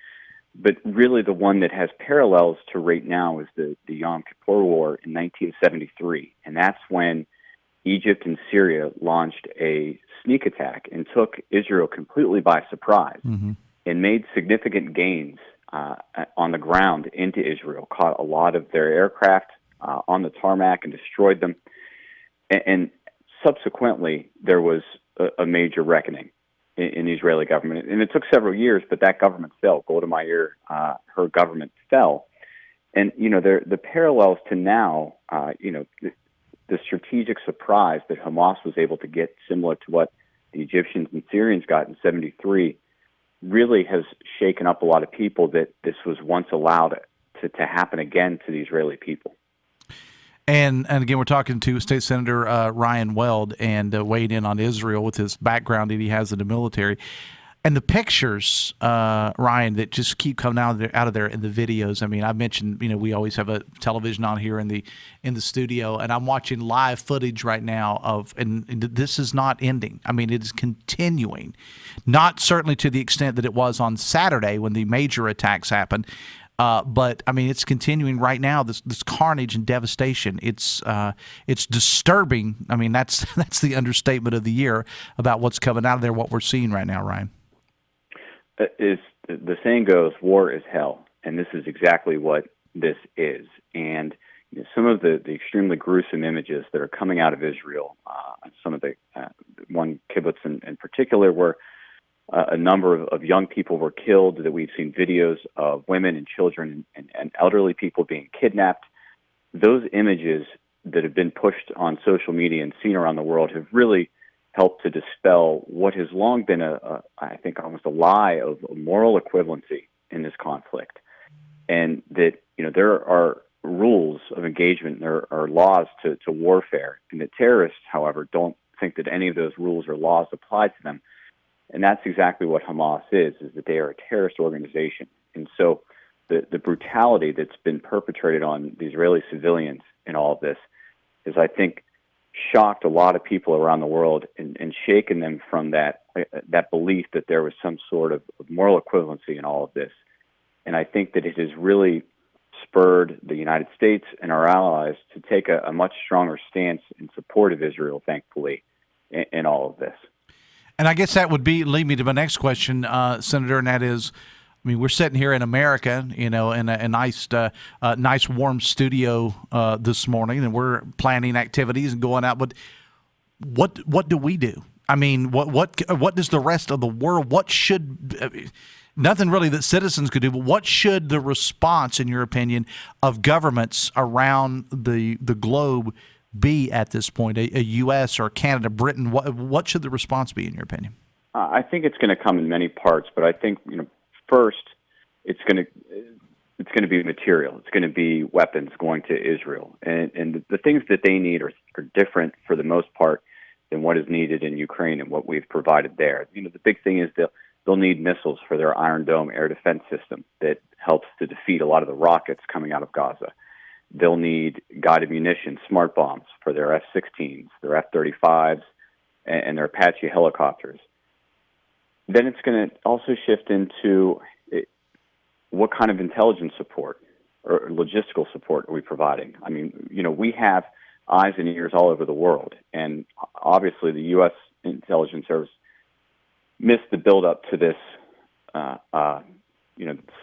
But really the one that has parallels to right now is the Yom Kippur War in 1973. And that's when Egypt and Syria launched a sneak attack and took Israel completely by surprise, and made significant gains on the ground into Israel, caught a lot of their aircraft on the tarmac and destroyed them. And subsequently, there was a major reckoning in the Israeli government. And it took several years, but that government fell. Golda Meir, her government fell. And, the parallels to now, the strategic surprise that Hamas was able to get, similar to what the Egyptians and Syrians got in 1973, really has shaken up a lot of people, that this was once allowed to happen again to the Israeli people. And again, we're talking to State Senator Ryan Weld, and weighed in on Israel with his background that he has in the military. And the pictures, Ryan, that just keep coming out of there in the videos. I mentioned, we always have a television on here in the studio, and I'm watching live footage right now and this is not ending. It is continuing, not certainly to the extent that it was on Saturday when the major attacks happened, but it's continuing right now. This carnage and devastation. It's disturbing. That's the understatement of the year about what's coming out of there, what we're seeing right now, Ryan. Is the saying goes, war is hell, and this is exactly what this is. And some of the extremely gruesome images that are coming out of Israel, some of the one kibbutz in particular, where a number of young people were killed, that we've seen videos of women and children and elderly people being kidnapped. Those images that have been pushed on social media and seen around the world have really helped to dispel what has long been I think almost a lie of moral equivalency in this conflict. And that, there are rules of engagement, there are laws to warfare, and that terrorists, however, don't think that any of those rules or laws apply to them. And that's exactly what Hamas is that they are a terrorist organization. And so the brutality that's been perpetrated on the Israeli civilians in all of this is, I think, shocked a lot of people around the world and shaken them from that belief that there was some sort of moral equivalency in all of this. And I think that it has really spurred the United States and our allies to take a much stronger stance in support of Israel, thankfully, in all of this. And I guess that would lead me to my next question, Senator, and that is, we're sitting here in America, in a nice warm studio this morning, and we're planning activities and going out. But what do we do? What does the rest of the world? What should nothing really that citizens could do? But what should the response, in your opinion, of governments around the globe be at this point? A U.S. or Canada, Britain? What should the response be, in your opinion? I think it's going to come in many parts, but I think first, it's going to it's going to be material. It's going to be weapons going to Israel. And the things that they need are different for the most part than what is needed in Ukraine and what we've provided there. The big thing is they'll need missiles for their Iron Dome air defense system that helps to defeat a lot of the rockets coming out of Gaza. They'll need guided munitions, smart bombs for their F-16s, their F-35s, and their Apache helicopters. Then it's going to also shift into what kind of intelligence support or logistical support are we providing? I mean, we have eyes and ears all over the world, and obviously the U.S. intelligence service missed the build-up to this,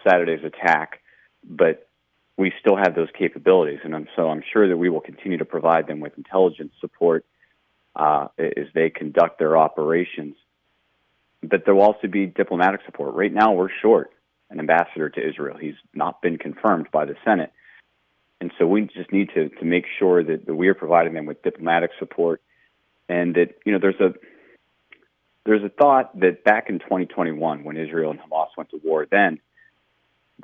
Saturday's attack, but we still have those capabilities, and I'm sure that we will continue to provide them with intelligence support as they conduct their operations. But there will also be diplomatic support. Right now, we're short an ambassador to Israel. He's not been confirmed by the Senate. And so we just need to make sure that we are providing them with diplomatic support, and that, there's a thought that back in 2021, when Israel and Hamas went to war then,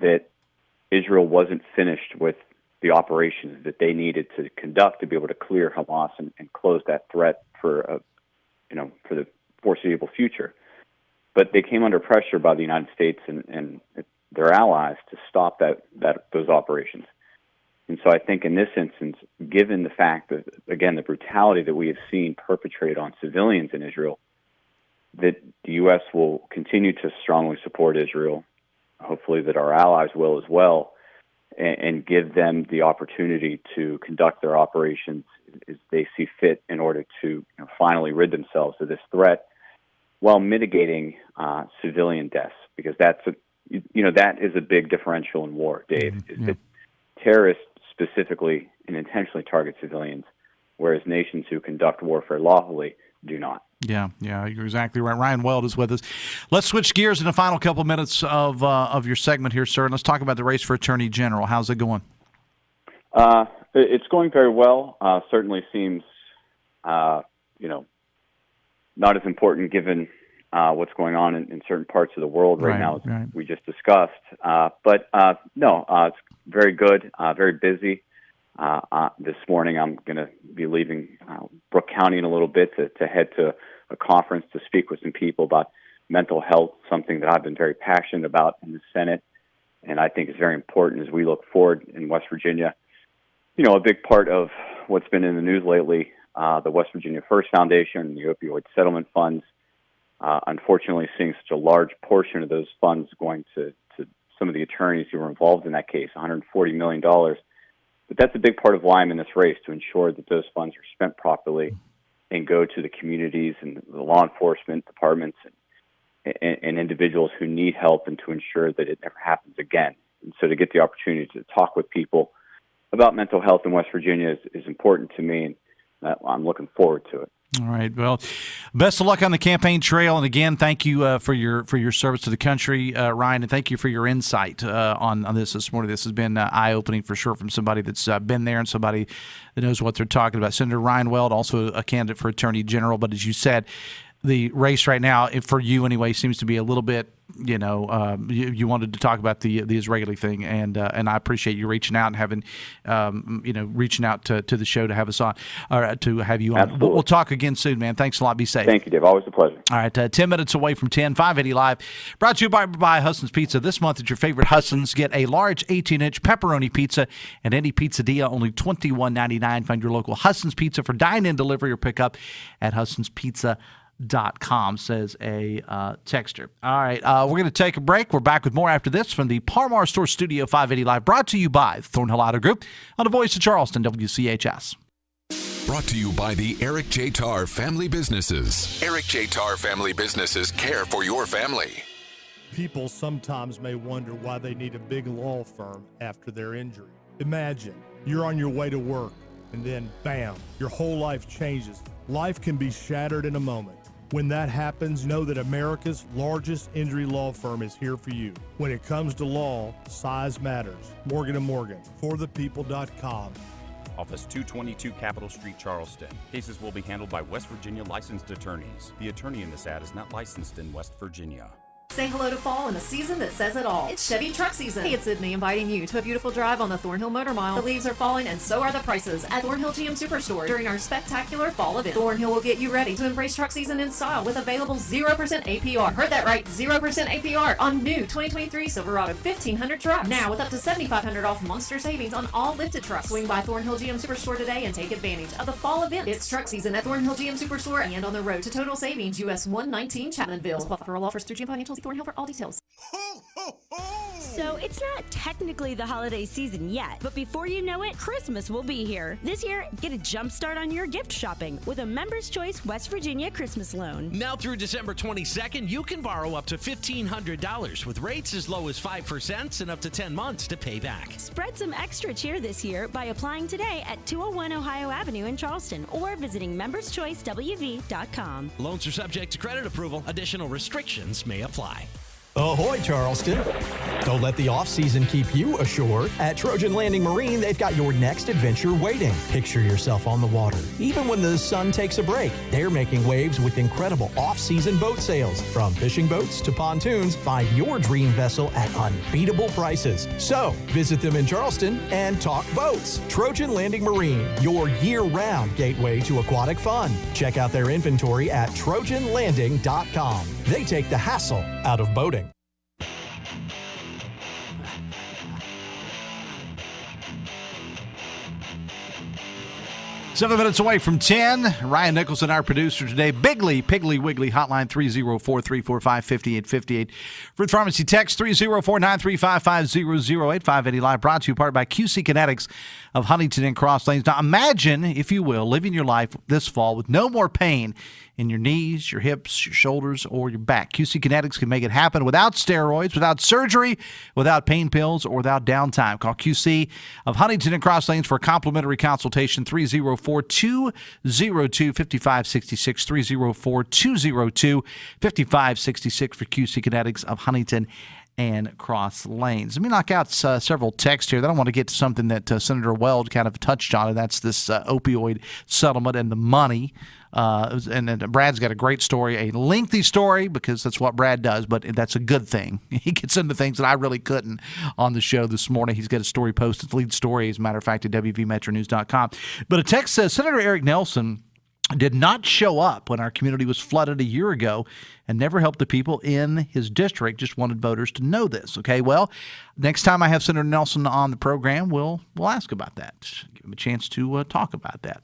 that Israel wasn't finished with the operations that they needed to conduct to be able to clear Hamas and close that threat for the foreseeable future. But they came under pressure by the United States and their allies to stop those operations. And so I think in this instance, given the fact that, again, the brutality that we have seen perpetrated on civilians in Israel, that the U.S. will continue to strongly support Israel, hopefully that our allies will as well, and give them the opportunity to conduct their operations as they see fit in order to finally rid themselves of this threat, while mitigating civilian deaths, because that is a big differential in war, Dave. Is that terrorists specifically and intentionally target civilians, whereas nations who conduct warfare lawfully do not. Yeah, you're exactly right. Ryan Weld is with us. Let's switch gears in the final couple minutes of your segment here, sir, and let's talk about the race for Attorney General. How's it going? It's going very well. Certainly seems, not as important given what's going on in certain parts of the world right now, as we just discussed. But it's very good, very busy. This morning I'm going to be leaving Brooke County in a little bit to head to a conference to speak with some people about mental health, something that I've been very passionate about in the Senate, and I think is very important as we look forward in West Virginia. A big part of what's been in the news lately, the West Virginia First Foundation and the opioid settlement funds, unfortunately seeing such a large portion of those funds going to some of the attorneys who were involved in that case, $140 million. But that's a big part of why I'm in this race, to ensure that those funds are spent properly and go to the communities and the law enforcement departments and individuals who need help, and to ensure that it never happens again. And so to get the opportunity to talk with people about mental health in West Virginia is important to me, and I'm looking forward to it. All right. Well, best of luck on the campaign trail. And again, thank you for your service to the country, Ryan, and thank you for your insight on this morning. This has been eye-opening for sure from somebody that's been there and somebody that knows what they're talking about. Senator Ryan Weld, also a candidate for Attorney General, but as you said, the race right now, for you anyway, seems to be a little bit, you wanted to talk about the Israeli thing, and I appreciate you reaching out and having, reaching out to the show to have us on, or to have you on. Absolutely. We'll talk again soon, man. Thanks a lot. Be safe. Thank you, Dave. Always a pleasure. All right, 10 minutes away from 10, 580 Live. Brought to you by Hudson's Pizza. This month at your favorite Hudson's, get a large 18-inch pepperoni pizza and any pizzeria, only $21.99. Find your local Hudson's Pizza for dine-in, delivery, or pickup at Hudson'sPizza.com, says a texter. All right, we're going to take a break. We're back with more after this from the Parmar Store Studio 580 Live, brought to you by Thornhill Auto Group on the Voice of Charleston, WCHS. Brought to you by the Eric J. Tarr Family Businesses. Eric J. Tarr Family Businesses care for your family. People sometimes may wonder why they need a big law firm after their injury. Imagine you're on your way to work, and then, bam, your whole life changes. Life can be shattered in a moment. When that happens, know that America's largest injury law firm is here for you. When it comes to law, size matters. Morgan & Morgan, forthepeople.com. Office 222 Capitol Street, Charleston. Cases will be handled by West Virginia licensed attorneys. The attorney in this ad is not licensed in West Virginia. Say hello to fall in a season that says it all. It's Chevy truck season. Hey, it's Sydney inviting you to a beautiful drive on the Thornhill Motor Mile. The leaves are falling and so are the prices at Thornhill GM Superstore during our spectacular fall event. Thornhill will get you ready to embrace truck season in style with available 0% APR. Heard that right, 0% APR on new 2023 Silverado 1500 trucks. Now with up to $7,500 off monster savings on all lifted trucks. Swing by Thornhill GM Superstore today and take advantage of the fall event. It's truck season at Thornhill GM Superstore and on the road to total savings US 119 Chapmanville. For all offers through GM Financial, see Thornhill for all details. So it's not technically the holiday season yet, but before you know it, Christmas will be here. This year, get a jump start on your gift shopping with a Members Choice West Virginia Christmas loan. Now through December 22nd, you can borrow up to $1,500 with rates as low as 5% and up to 10 months to pay back. Spread some extra cheer this year by applying today at 201 Ohio Avenue in Charleston or visiting memberschoicewv.com. Loans are subject to credit approval. Additional restrictions may apply. Ahoy, Charleston. Don't let the off-season keep you ashore. At Trojan Landing Marine, they've got your next adventure waiting. Picture yourself on the water. Even when the sun takes a break, they're making waves with incredible off-season boat sales. From fishing boats to pontoons, find your dream vessel at unbeatable prices. So, visit them in Charleston and talk boats. Trojan Landing Marine, your year-round gateway to aquatic fun. Check out their inventory at trojanlanding.com. They take the hassle out of boating. 7 minutes away from 10. Ryan Nicholson, our producer today. Piggly Wiggly, hotline 304-345-5858. Fruit Pharmacy text 304-935-5008. 580 Live brought to you part by QC Kinetics of Huntington and Cross Lanes. Now imagine, if you will, living your life this fall with no more pain in your knees, your hips, your shoulders, or your back. QC Kinetics can make it happen without steroids, without surgery, without pain pills, or without downtime. Call QC of Huntington and Cross Lanes for a complimentary consultation, 304-202-5566, 304-202-5566 for QC Kinetics of Huntington and Cross Lanes. Let me knock out several texts here. Then I want to get to something that Senator Weld kind of touched on, and that's this opioid settlement and the money. And Brad's got a great story, a lengthy story, because that's what Brad does, but that's a good thing. He gets into things that I really couldn't on the show this morning. He's got a story posted, lead story, as a matter of fact, at WVMetroNews.com. But a text says, Senator Eric Nelson did not show up when our community was flooded a year ago and never helped the people in his district. Just wanted voters to know this. Okay, well, next time I have Senator Nelson on the program, we'll ask about that. Give him a chance to talk about that.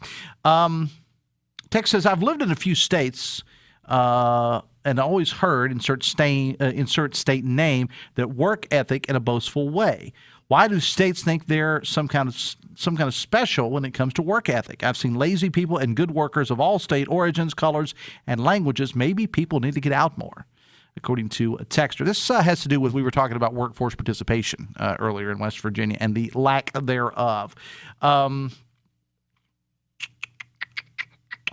Text says, I've lived in a few states and always heard, insert state name, that work ethic in a boastful way. Why do states think they're some kind of special when it comes to work ethic? I've seen lazy people and good workers of all state origins, colors, and languages. Maybe people need to get out more, according to a texter. This has to do with, we were talking about workforce participation earlier in West Virginia and the lack thereof.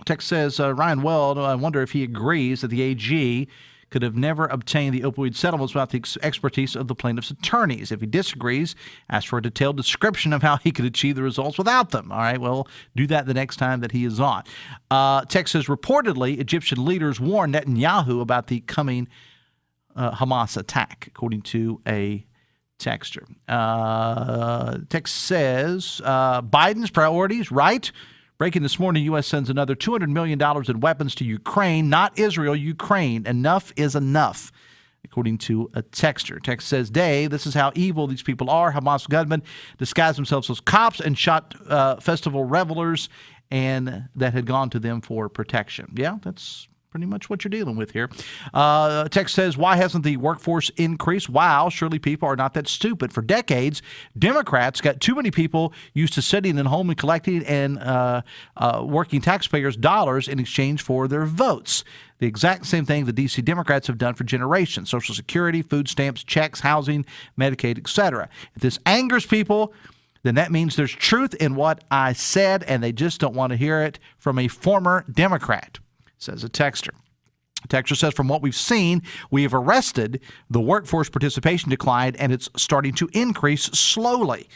Text says, Ryan Weld, I wonder if he agrees that the AG could have never obtained the opioid settlements without the expertise of the plaintiff's attorneys. If he disagrees, ask for a detailed description of how he could achieve the results without them. All right, well, do that the next time that he is on. Text says, reportedly, Egyptian leaders warned Netanyahu about the coming Hamas attack, according to a texter. Text says, Biden's priorities, right? Breaking this morning, U.S. sends another $200 million in weapons to Ukraine, not Israel, Ukraine. Enough is enough, according to a texter. Text says, Dave, this is how evil these people are. Hamas gunmen disguised themselves as cops and shot festival revelers and that had gone to them for protection. Yeah, that's pretty much what you're dealing with here. Text says, why hasn't the workforce increased? Wow, surely people are not that stupid. For decades, Democrats got too many people used to sitting at home and collecting and working taxpayers' dollars in exchange for their votes. The exact same thing the D.C. Democrats have done for generations. Social Security, food stamps, checks, housing, Medicaid, etc. If this angers people, then that means there's truth in what I said, and they just don't want to hear it from a former Democrat, says a texter. A texter says, from what we've seen, we have arrested the workforce participation decline, and it's starting to increase slowly.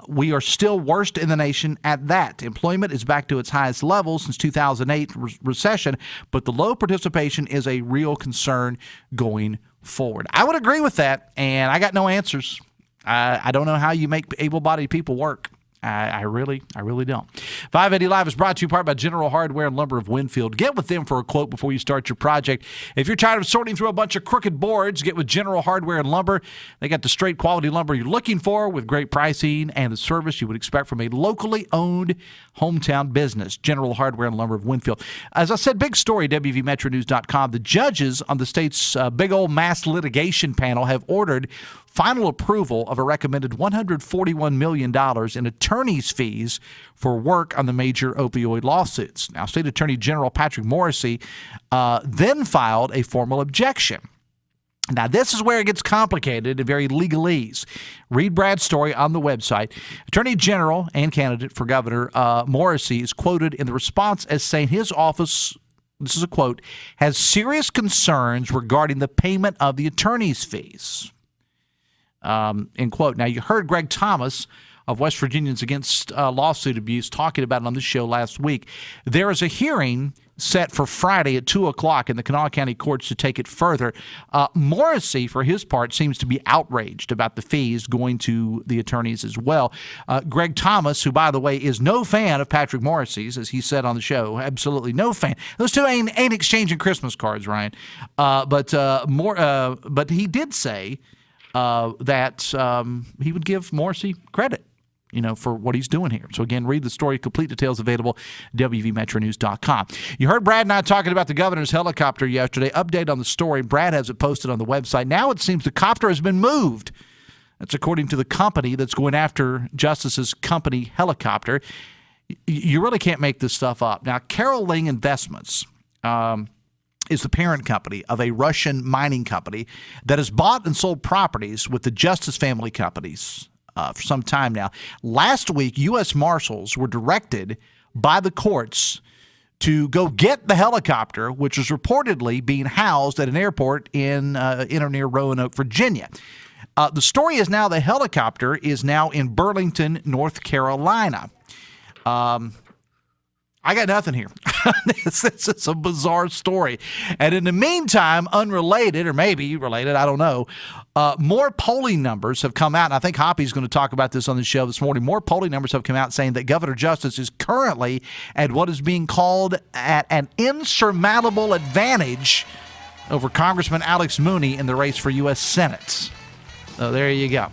We are still worst in the nation at that. Employment is back to its highest level since 2008 recession, but the low participation is a real concern going forward. I would agree with that, and I got no answers. I don't know how you make able-bodied people work. I really don't. 580 Live is brought to you in part by General Hardware and Lumber of Winfield. Get with them for a quote before you start your project. If you're tired of sorting through a bunch of crooked boards, get with General Hardware and Lumber. They got the straight quality lumber you're looking for with great pricing and the service you would expect from a locally owned hometown business. General Hardware and Lumber of Winfield. As I said, big story, WVMetroNews.com. The judges on the state's big old mass litigation panel have ordered final approval of a recommended $141 million in attorney's fees for work on the major opioid lawsuits. Now, State Attorney General Patrick Morrissey then filed a formal objection. Now, this is where it gets complicated and very legalese. Read Brad's story on the website. Attorney General and candidate for governor Morrissey is quoted in the response as saying his office, this is a quote, has serious concerns regarding the payment of the attorney's fees. End quote. Now, you heard Greg Thomas of West Virginians Against Lawsuit Abuse talking about it on this show last week. There is a hearing set for Friday at 2 o'clock in the Kanawha County courts to take it further. Morrissey, for his part, seems to be outraged about the fees going to the attorneys as well. Greg Thomas, who, by the way, is no fan of Patrick Morrissey's, as he said on the show, absolutely no fan. Those two ain't exchanging Christmas cards, Ryan. But he did say that he would give Morrissey credit, for what he's doing here. So again, read the story. Complete details available, WVMetroNews.com. You heard Brad and I talking about the governor's helicopter yesterday. Update on the story. Brad has it posted on the website. Now it seems the copter has been moved. That's according to the company that's going after Justice's company helicopter. You really can't make this stuff up. Now, Carol Ling Investments is the parent company of a Russian mining company that has bought and sold properties with the Justice family companies for some time now. Last week, U.S. Marshals were directed by the courts to go get the helicopter, which was reportedly being housed at an airport in or near Roanoke, Virginia. The story is now the helicopter is now in Burlington, North Carolina. I got nothing here. This is a bizarre story. And in the meantime, unrelated, or maybe related, I don't know, more polling numbers have come out, and I think Hoppy's going to talk about this on the show this morning. More polling numbers have come out saying that Governor Justice is currently at what is being called at an insurmountable advantage over Congressman Alex Mooney in the race for U.S. Senate. So there you go.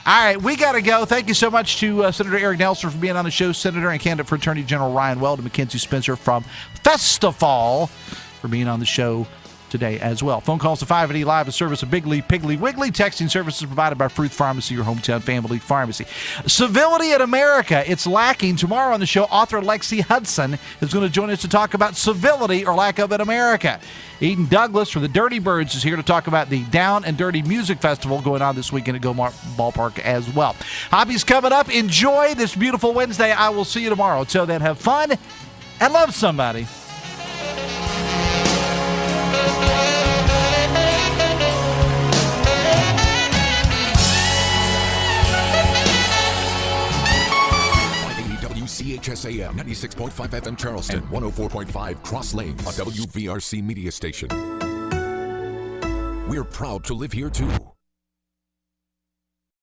All right, we got to go. Thank you so much to Senator Eric Nelson for being on the show, Senator and candidate for Attorney General Ryan Weld, and Mackenzie Spencer from FestivFALL for being on the show today as well. Phone calls to 580 Live, a service of Biggly, Piggly, Wiggly. Texting services provided by Fruit Pharmacy, your hometown family pharmacy. Civility in America, it's lacking. Tomorrow on the show, author Lexi Hudson is going to join us to talk about civility or lack of in America. Eden Douglas from the Dirty Birds is here to talk about the Down and Dirty Music Festival going on this weekend at Gilmar Ballpark as well. Hobbies coming up. Enjoy this beautiful Wednesday. I will see you tomorrow. Until then, have fun and love somebody. WCHS AM 96.5 FM Charleston, 104.5 Cross Lanes, a WVRC media station. We're proud to live here too.